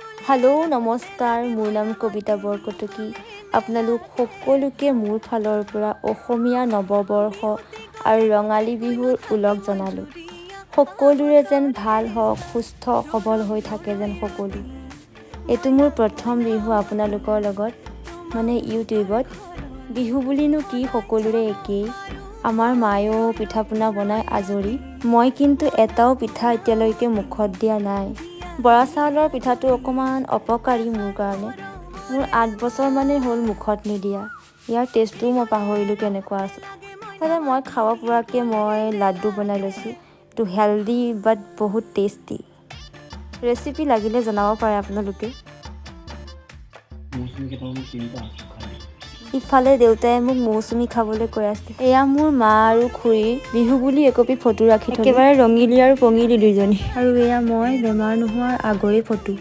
Hello' নমস্কাৰ, মোৰ নাম কবিতা বৰকটকী। আপোনালোক সকলোকে মোৰ ফালৰ পৰা অসমীয়া নৱবৰ্ষ আৰু ৰঙালী বিহুৰ ওলগ জনালোঁ। সকলোৰে যেন ভাল হওক, সুস্থ সবল হৈ থাকে যেন সকলো। এইটো মোৰ প্ৰথম বিহু আপোনালোকৰ লগত, মানে ইউটিউবত। বিহু বুলিনো কি, সকলোৰে একেই। আমাৰ মায়েও পিঠা পনা বনাই আজৰি। মই কিন্তু এটাও পিঠা এতিয়ালৈকে মুখত দিয়া নাই। বৰা চাউলৰ পিঠাটো অকণমান অপকাৰী মোৰ কাৰণে। মোৰ 8 বছৰ মানেই হ'ল মুখত নিদিয়া। ইয়াৰ টেষ্টটোও মই পাহৰিলোঁ কেনেকুৱা আছে। তাতে মই খাব পৰাকৈ মই লাড্ডু বনাই লৈছোঁ। এইটো হেল্ডি বাট বহুত টেষ্টি। ৰেচিপি লাগিলে জনাব পাৰে আপোনালোকে। ইফালে দেউতাই মোক মৌচুমী খাবলৈ কৈ আছে। এয়া মোৰ মা আৰু খুৰীৰ বিহু বুলি একপি ফটো ৰাখি থ'লো। একেবাৰে ৰঙিলী আৰু পঙিলী দুইজনী। আৰু এয়া মই বেমাৰ নোহোৱাৰ আগৰে ফটো।